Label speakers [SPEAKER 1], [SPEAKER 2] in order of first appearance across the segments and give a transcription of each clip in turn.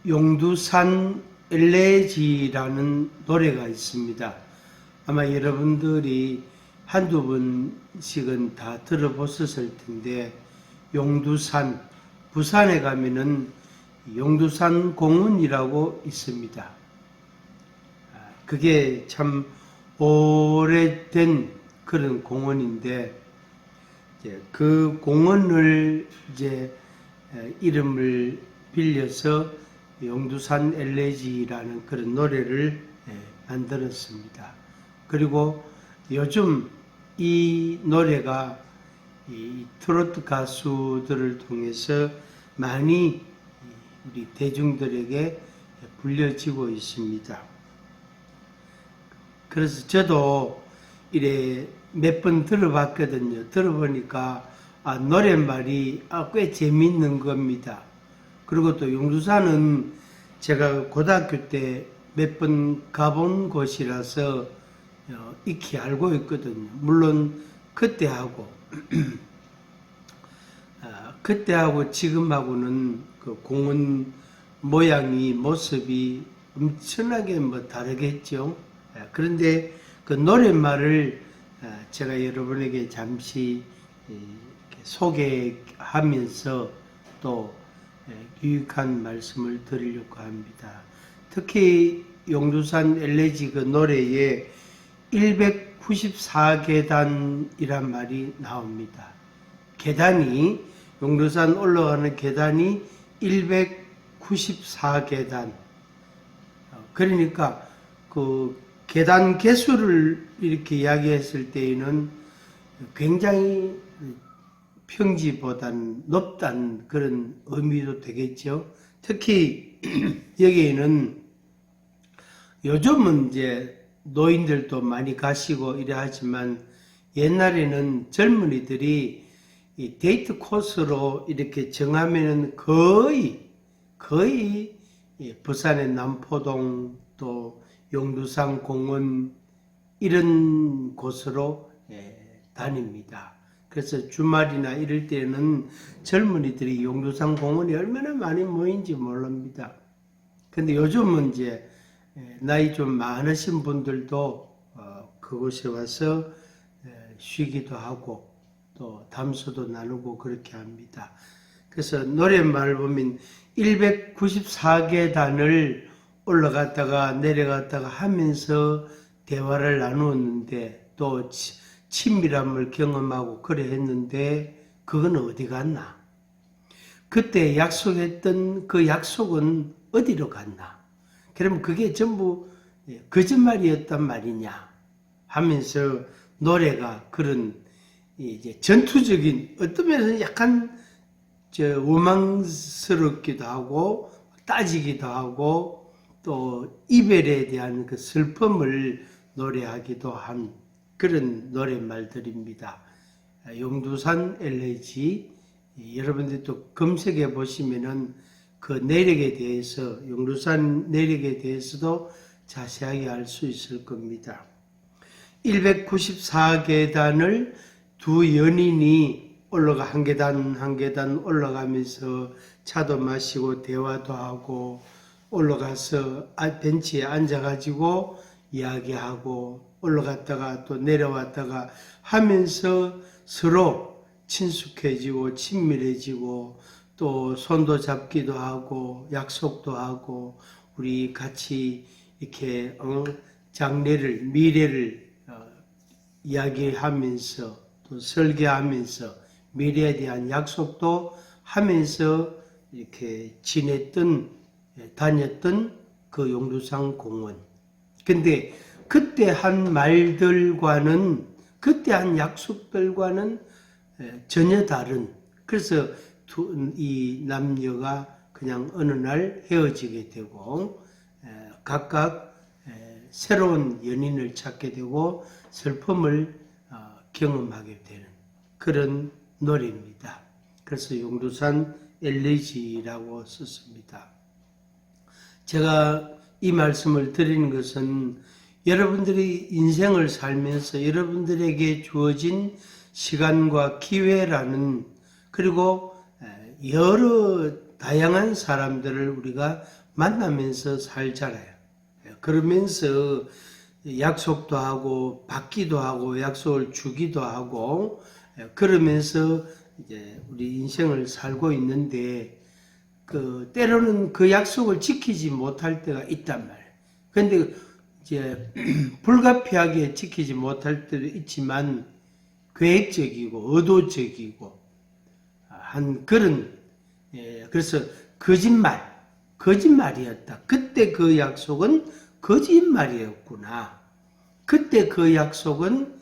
[SPEAKER 1] 용두산 엘레지라는 노래가 있습니다. 아마 여러분들이 한두 번씩은 다 들어보셨을 텐데, 용두산, 부산에 가면은 용두산 공원이라고 있습니다. 그게 참 오래된 그런 공원인데, 그 공원을 이름을 빌려서 용두산 엘레지라는 그런 노래를 만들었습니다. 그리고 요즘 이 노래가 이 트로트 가수들을 통해서 많이 우리 대중들에게 불려지고 있습니다. 그래서 저도 이래 몇 번 들어봤거든요. 들어보니까 노랫말이 꽤 재밌는 겁니다. 그리고 또 용두산은 제가 고등학교 때 몇 번 가본 곳이라서 익히 알고 있거든요. 물론 그때하고 지금하고는 그 공원 모양이 모습이 엄청나게 다르겠죠. 그런데 그 노랫말을 제가 여러분에게 잠시 소개하면서 또 유익한 말씀을 드리려고 합니다. 특히 용두산 엘레지 그 노래에 194계단이란 말이 나옵니다. 계단이, 용두산 올라가는 계단이 194계단. 그러니까 그 계단 개수를 이렇게 이야기했을 때에는 굉장히 평지보다는 높다는 그런 의미도 되겠죠. 특히 여기에는 요즘은 노인들도 많이 가시고 이래 하지만, 옛날에는 젊은이들이 이 데이트 코스로 이렇게 정하면은 거의 부산의 남포동 또 용두산 공원 이런 곳으로 다닙니다. 그래서 주말이나 이럴 때는 젊은이들이 용두산 공원에 얼마나 많이 모인지 모릅니다. 근데 요즘은 나이 좀 많으신 분들도 그곳에 와서 쉬기도 하고 또 담소도 나누고 그렇게 합니다. 그래서 노랫말 보면 194계단을 올라갔다가 내려갔다가 하면서 대화를 나누었는데, 또 친밀함을 경험하고 그래 했는데, 그건 어디 갔나? 그때 약속했던 그 약속은 어디로 갔나? 그러면 그게 전부 거짓말이었단 말이냐? 하면서 노래가 그런 전투적인, 어떤 면에서는 약간 원망스럽기도 하고 따지기도 하고 또 이별에 대한 그 슬픔을 노래하기도 한 그런 노랫말들입니다. 용두산 엘레지, 여러분들이 또 검색해 보시면은 그 내력에 대해서, 용두산 내력에 대해서도 자세하게 알 수 있을 겁니다. 194계단을 두 연인이 한 계단 올라가면서 차도 마시고 대화도 하고 올라가서 벤치에 앉아가지고 이야기하고 올라갔다가 또 내려왔다가 하면서 서로 친숙해지고 친밀해지고 또 손도 잡기도 하고 약속도 하고 우리 같이 이렇게 미래를 이야기하면서 또 설계하면서 미래에 대한 약속도 하면서 이렇게 다녔던 그 용두산 공원. 근데 그때 한 말들과는, 그때 한 약속들과는 전혀 다른, 그래서 이 남녀가 그냥 어느 날 헤어지게 되고 각각 새로운 연인을 찾게 되고 슬픔을 경험하게 되는 그런 노래입니다. 그래서 용두산 엘레지라고 썼습니다. 제가 이 말씀을 드리는 것은 여러분들이 인생을 살면서 여러분들에게 주어진 시간과 기회라는, 그리고 여러 다양한 사람들을 우리가 만나면서 살잖아요. 그러면서 약속도 하고 받기도 하고 약속을 주기도 하고 그러면서 이제 우리 인생을 살고 있는데 때로는 그 약속을 지키지 못할 때가 있단 말이에요. 근데 이제 불가피하게 지키지 못할 때도 있지만 계획적이고 의도적이고 한 그런 그래서 거짓말이었다. 그때 그 약속은 거짓말이었구나. 그때 그 약속은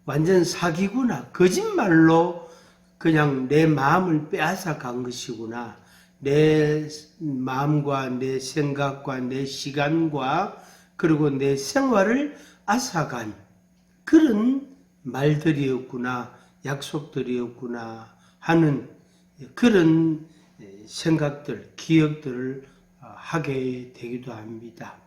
[SPEAKER 1] 완전 사기구나. 거짓말로 그냥 내 마음을 빼앗아 간 것이구나. 내 마음과 내 생각과 내 시간과 그리고 내 생활을 앗아간 그런 말들이었구나. 약속들이었구나 하는 그런 생각들, 기억들을 하게 되기도 합니다.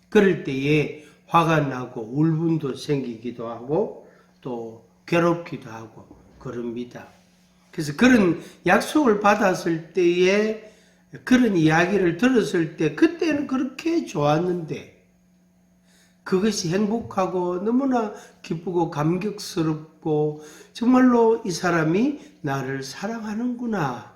[SPEAKER 1] 그럴 때에 화가 나고 울분도 생기기도 하고 또 괴롭기도 하고 그럽니다. 그래서 그런 약속을 받았을 때에 그런 이야기를 들었을 때 그때는 그렇게 좋았는데 그것이 행복하고 너무나 기쁘고 감격스럽고 정말로 이 사람이 나를 사랑하는구나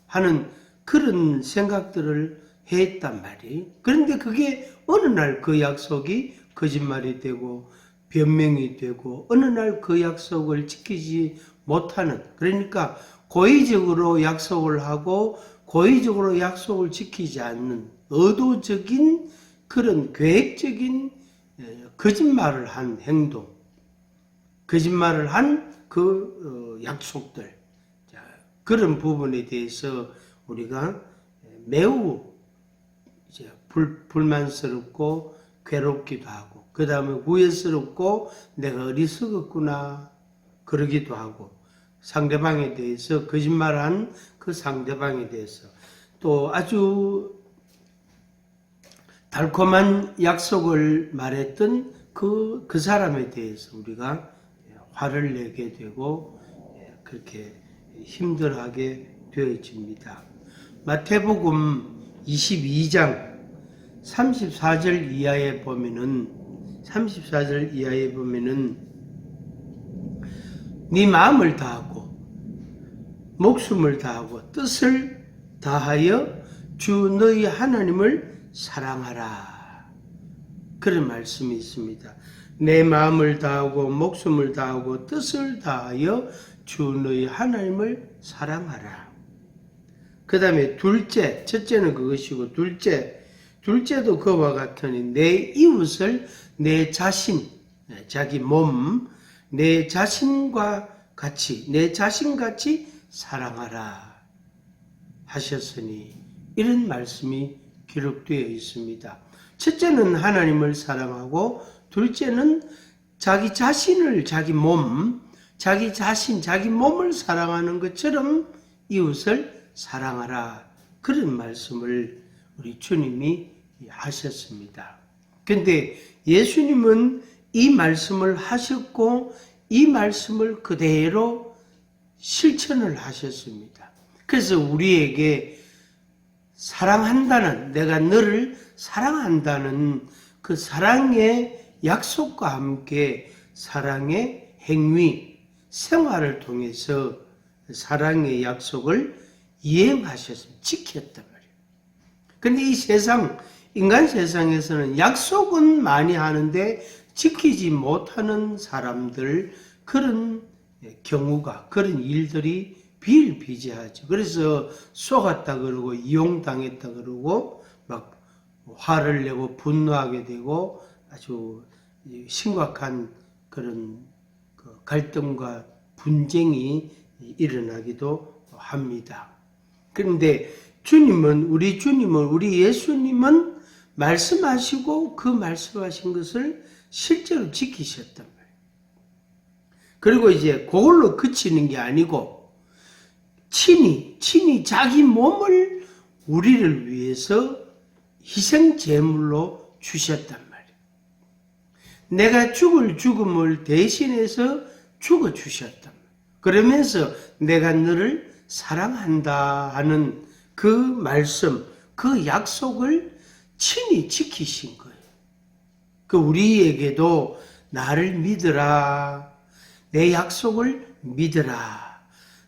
[SPEAKER 1] 하는 그런 생각들을 했단 말이에요. 그런데 그게 어느 날 그 약속이 거짓말이 되고 변명이 되고 어느 날 그 약속을 지키지 못하는, 그러니까 고의적으로 약속을 하고 고의적으로 약속을 지키지 않는 의도적인 그런 계획적인 거짓말을 한 행동, 거짓말을 한 그 약속들, 그런 부분에 대해서 우리가 매우 이제 불만스럽고 괴롭기도 하고, 그 다음에 후회스럽고 내가 어리석었구나 그러기도 하고, 상대방에 대해서 거짓말한 그 상대방에 대해서 또 아주 달콤한 약속을 말했던 그 사람에 대해서 우리가 화를 내게 되고 그렇게 힘들어하게 되어집니다. 마태복음 22장 34절 이하에 보면은 네 마음을 다하고 목숨을 다하고 뜻을 다하여 주 너희 하나님을 사랑하라. 그런 말씀이 있습니다. 내 마음을 다하고 목숨을 다하고 뜻을 다하여 주 너희 하나님을 사랑하라. 그 다음에 둘째, 첫째는 그것이고 둘째도 그와 같으니 내 이웃을 내 자신, 자기 몸, 내 자신과 같이, 내 자신같이 사랑하라 하셨으니 이런 말씀이 기록되어 있습니다. 첫째는 하나님을 사랑하고 둘째는 자기 자신을, 자기 몸, 자기 자신, 자기 몸을 사랑하는 것처럼 이웃을 사랑하라. 그런 말씀을 우리 주님이 하셨습니다. 근데 예수님은 이 말씀을 하셨고 이 말씀을 그대로 실천을 하셨습니다. 그래서 우리에게 사랑한다는, 내가 너를 사랑한다는 그 사랑의 약속과 함께 사랑의 행위, 생활을 통해서 사랑의 약속을 이행하셨습니다. 지켰단 말이에요. 근데 이 세상, 인간 세상에서는 약속은 많이 하는데 지키지 못하는 사람들, 그런 경우가, 그런 일들이 비일비재하죠. 그래서 속았다 그러고 이용당했다 그러고 막 화를 내고 분노하게 되고 아주 심각한 그런 갈등과 분쟁이 일어나기도 합니다. 그런데 우리 예수님은 말씀하시고 그 말씀하신 것을 실제로 지키셨단 말이에요. 그리고 이제 그걸로 그치는 게 아니고 친히 자기 몸을 우리를 위해서 희생 제물로 주셨단 말이에요. 내가 죽을 죽음을 대신해서 죽어 주셨단 말이에요. 그러면서 내가 너를 사랑한다 하는 그 말씀, 그 약속을 친히 지키신 거예요. 그 우리에게도 나를 믿으라, 내 약속을 믿으라,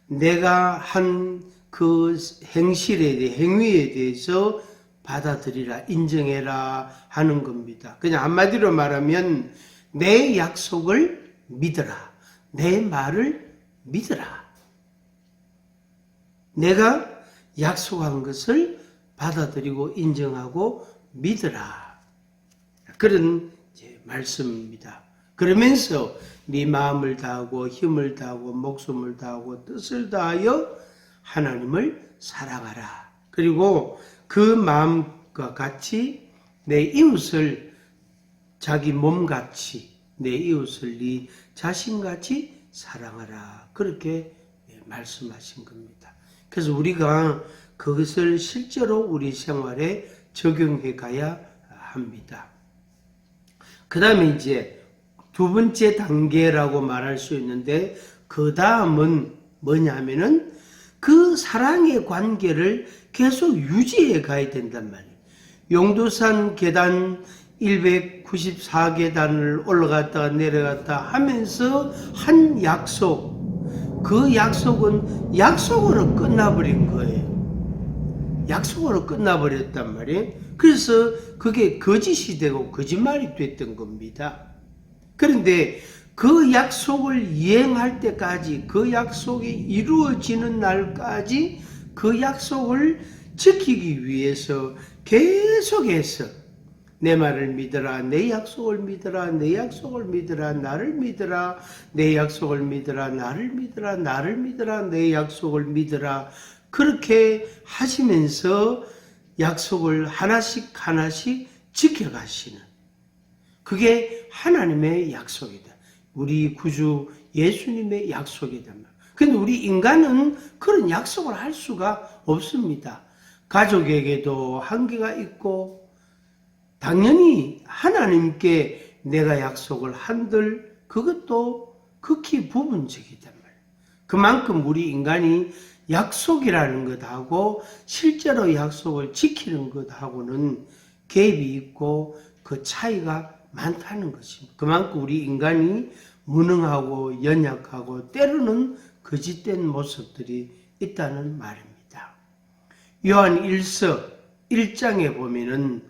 [SPEAKER 1] 내가 한 그 행실에 대해, 행위에 대해서 받아들이라, 인정해라 하는 겁니다. 그냥 한마디로 말하면 내 약속을 믿으라, 내 말을 믿으라. 내가 약속한 것을 받아들이고 인정하고 믿으라. 그런 말씀입니다. 그러면서 네 마음을 다하고 힘을 다하고 목숨을 다하고 뜻을 다하여 하나님을 사랑하라. 그리고 그 마음과 같이 내 이웃을 자기 몸같이, 내 이웃을 네 자신같이 사랑하라. 그렇게 말씀하신 겁니다. 그래서 우리가 그것을 실제로 우리 생활에 적용해 가야 합니다. 그 다음에 이제 두 번째 단계라고 말할 수 있는데, 그 다음은 뭐냐면은 그 사랑의 관계를 계속 유지해 가야 된단 말이에요. 용두산 계단 194계단을 올라갔다가 내려갔다 하면서 한 약속, 그 약속은 약속으로 끝나버린 거예요. 약속으로 끝나버렸단 말이에요. 그래서 그게 거짓이 되고 거짓말이 됐던 겁니다. 그런데 그 약속을 이행할 때까지, 그 약속이 이루어지는 날까지 그 약속을 지키기 위해서 계속해서 내 말을 믿으라, 내 약속을 믿으라, 내 약속을 믿으라, 나를 믿으라, 내 약속을 믿으라, 나를 믿으라, 나를 믿으라, 내 약속을 믿으라, 그렇게 하시면서 약속을 하나씩 하나씩 지켜가시는, 그게 하나님의 약속이다. 우리 구주 예수님의 약속이다. 근데 우리 인간은 그런 약속을 할 수가 없습니다. 가족에게도 한계가 있고, 당연히 하나님께 내가 약속을 한들 그것도 극히 부분적이단 말이에요. 그만큼 우리 인간이 약속이라는 것하고 실제로 약속을 지키는 것하고는 갭이 있고 그 차이가 많다는 것입니다. 그만큼 우리 인간이 무능하고 연약하고 때로는 거짓된 모습들이 있다는 말입니다. 요한 1서 1장에 보면은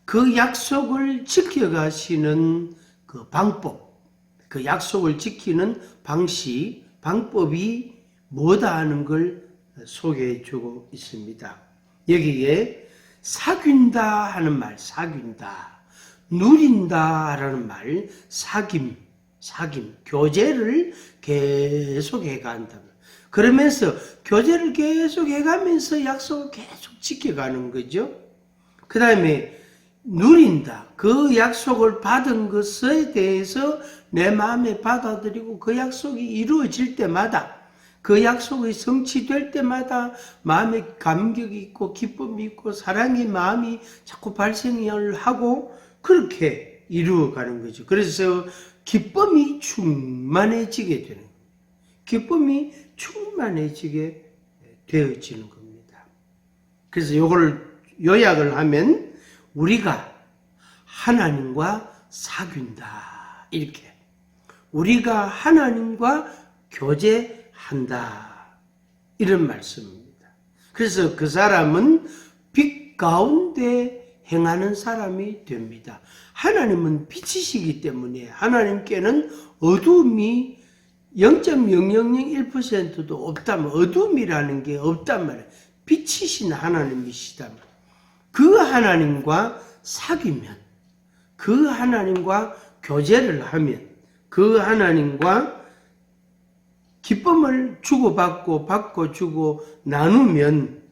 [SPEAKER 1] 그 약속을 지켜가시는 그 방법, 그 약속을 지키는 방식, 방법이 뭐다 하는 걸 소개해 주고 있습니다. 여기에 사귄다 하는 말, 사귄다, 누린다 라는 말, 사귐, 교제를 계속 해간다. 그러면서 교제를 계속 해가면서 약속을 계속 지켜가는 거죠. 그 다음에 누린다. 그 약속을 받은 것에 대해서 내 마음에 받아들이고 그 약속이 이루어질 때마다, 그 약속이 성취될 때마다 마음에 감격이 있고 기쁨이 있고 사랑의 마음이 자꾸 발생을 하고 그렇게 이루어가는 거죠. 그래서 기쁨이 충만해지게 되는 거예요. 기쁨이 충만해지게 되어지는 겁니다. 그래서 이걸 요약을 하면 우리가 하나님과 사귄다, 이렇게 우리가 하나님과 교제한다, 이런 말씀입니다. 그래서 그 사람은 빛 가운데 행하는 사람이 됩니다. 하나님은 빛이시기 때문에 하나님께는 어둠이 0.0001%도 없다면, 어둠이라는 게 없단 말이에요. 빛이신 하나님이시다면, 그 하나님과 사귀면, 그 하나님과 교제를 하면, 그 하나님과 기쁨을 주고받고 받고 주고 나누면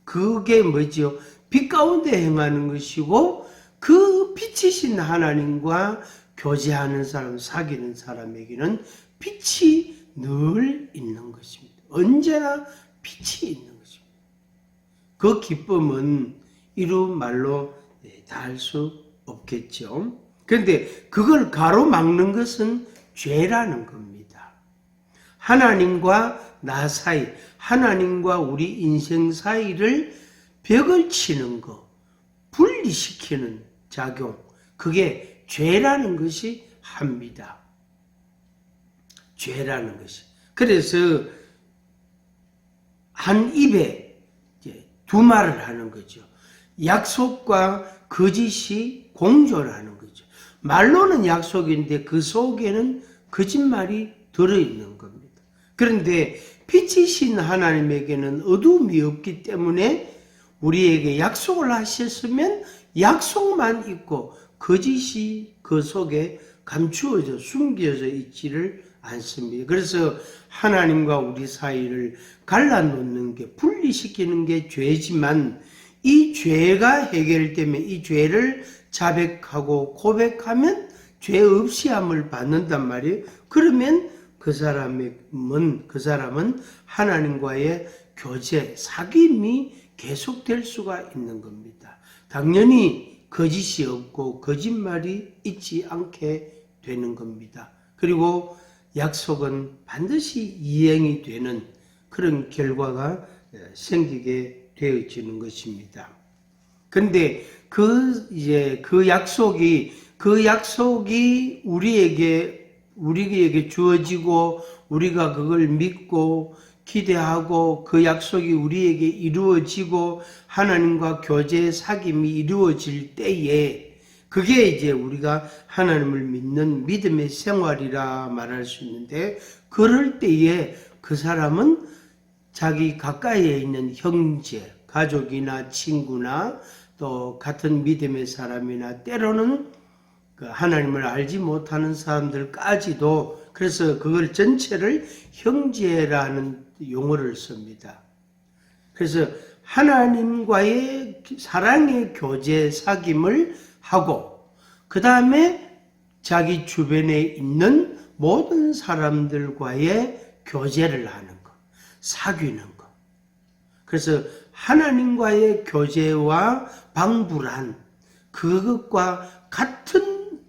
[SPEAKER 1] 그게 뭐죠? 빛 가운데 행하는 것이고, 그 빛이신 하나님과 교제하는 사람, 사귀는 사람에게는 빛이 늘 있는 것입니다. 언제나 빛이 있는 것입니다. 그 기쁨은 이루 말로 다 할 수 없겠죠. 그런데 그걸 가로막는 것은 죄라는 겁니다. 하나님과 나 사이, 하나님과 우리 인생 사이를 벽을 치는 것, 분리시키는 작용, 그게 죄라는 것이 합니다. 죄라는 것이. 그래서 한 입에 두 말을 하는 거죠. 약속과 거짓이 공존을 하는 거죠. 말로는 약속인데 그 속에는 거짓말이 들어있는 겁니다. 그런데 빛이신 하나님에게는 어둠이 없기 때문에 우리에게 약속을 하셨으면 약속만 있고 거짓이 그 속에 감추어져 숨겨져 있지를 않습니다. 그래서 하나님과 우리 사이를 갈라놓는 게, 분리시키는 게 죄지만, 이 죄가 해결되면, 이 죄를 자백하고 고백하면 죄 없이 함을 받는단 말이에요. 그러면 그 사람은 하나님과의 교제, 사귐이 계속될 수가 있는 겁니다. 당연히 거짓이 없고 거짓말이 있지 않게 되는 겁니다. 그리고 약속은 반드시 이행이 되는 그런 결과가 생기게 되어지는 것입니다. 근데 그 약속이 우리에게 주어지고 우리가 그걸 믿고 기대하고 그 약속이 우리에게 이루어지고 하나님과 교제 사귐이 이루어질 때에, 그게 이제 우리가 하나님을 믿는 믿음의 생활이라 말할 수 있는데, 그럴 때에 그 사람은 자기 가까이에 있는 형제, 가족이나 친구나 또 같은 믿음의 사람이나 때로는 그 하나님을 알지 못하는 사람들까지도, 그래서 그걸 전체를 형제라는 용어를 씁니다. 그래서 하나님과의 사랑의 교제 사귐을 하고, 그 다음에 자기 주변에 있는 모든 사람들과의 교제를 하는 것, 사귀는 것. 그래서 하나님과의 교제와 방불한 그것과 같은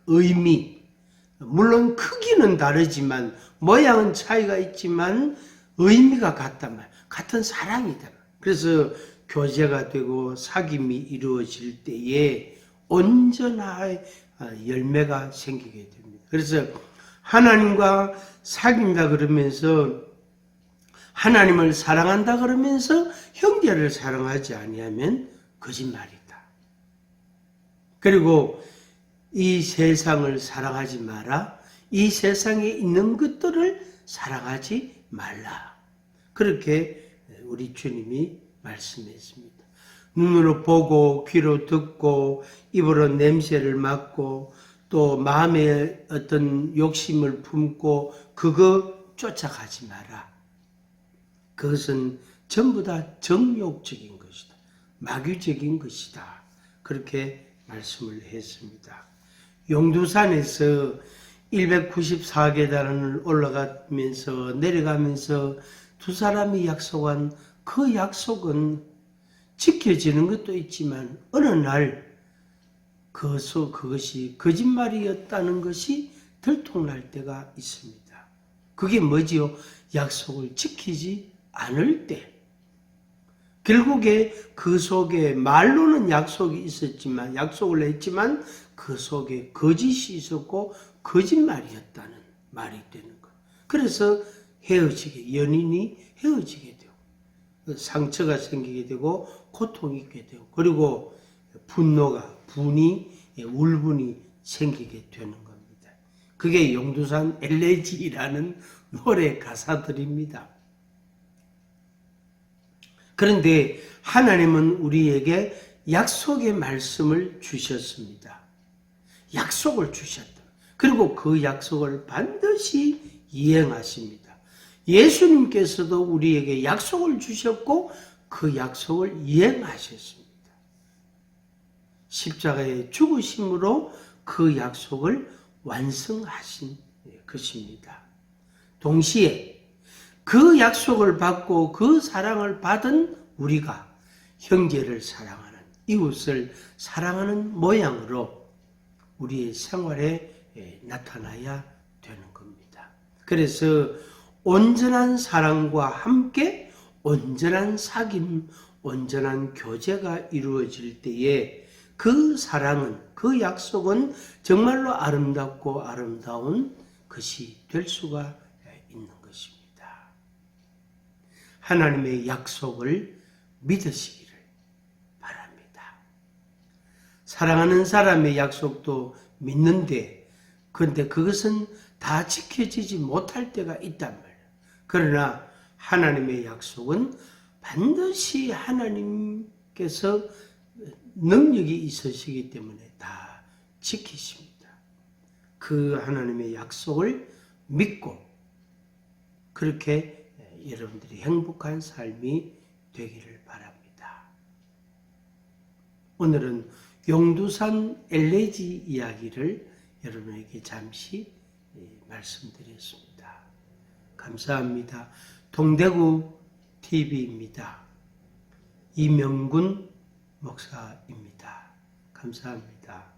[SPEAKER 1] 의미, 물론 크기는 다르지만 모양은 차이가 있지만 의미가 같단 말이에요. 같은 사랑이다. 그래서 교제가 되고 사귐이 이루어질 때에 온전한 열매가 생기게 됩니다. 그래서 하나님과 사귄다 그러면서, 하나님을 사랑한다 그러면서 형제를 사랑하지 아니하면 거짓말이다. 그리고 이 세상을 사랑하지 마라. 이 세상에 있는 것들을 사랑하지 말라. 그렇게 우리 주님이 말씀했습니다. 눈으로 보고 귀로 듣고 입으로 냄새를 맡고 또 마음에 어떤 욕심을 품고 그거 쫓아가지 마라. 그것은 전부 다 정욕적인 것이다. 마귀적인 것이다. 그렇게 말씀을 했습니다. 용두산에서 194계단을 올라가면서 내려가면서 두 사람이 약속한 그 약속은 지켜지는 것도 있지만 어느 날 그것이 거짓말이었다는 것이 들통날 때가 있습니다. 그게 뭐지요? 약속을 지키지 않을 때. 결국에 그 속에 말로는 약속이 있었지만, 약속을 했지만 그 속에 거짓이 있었고 거짓말이었다는 말이 되는 것. 그래서 연인이 헤어지게 되고 상처가 생기게 되고 고통이 있게 되고, 그리고 분이 울분이 생기게 되는 겁니다. 그게 용두산 엘레지라는 노래 가사들입니다. 그런데 하나님은 우리에게 약속의 말씀을 주셨습니다. 약속을 주셨다. 그리고 그 약속을 반드시 이행하십니다. 예수님께서도 우리에게 약속을 주셨고 그 약속을 이행하셨습니다. 십자가의 죽으심으로 그 약속을 완성하신 것입니다. 동시에 그 약속을 받고 그 사랑을 받은 우리가 형제를 사랑하는, 이웃을 사랑하는 모양으로 우리의 생활에 나타나야 되는 겁니다. 그래서 온전한 사랑과 함께 온전한 사귐, 온전한 교제가 이루어질 때에 그 사랑은, 그 약속은 정말로 아름답고 아름다운 것이 될 수가 있는 것입니다. 하나님의 약속을 믿으시기를 바랍니다. 사랑하는 사람의 약속도 믿는데, 그런데 그것은 다 지켜지지 못할 때가 있단 말이에요. 그러나 하나님의 약속은 반드시 하나님께서 능력이 있으시기 때문에 다 지키십니다. 그 하나님의 약속을 믿고 그렇게 여러분들이 행복한 삶이 되기를 바랍니다. 오늘은 용두산 엘레지 이야기를 여러분에게 잠시 말씀드렸습니다. 감사합니다. 동대구 TV입니다. 이명군 목사입니다. 감사합니다.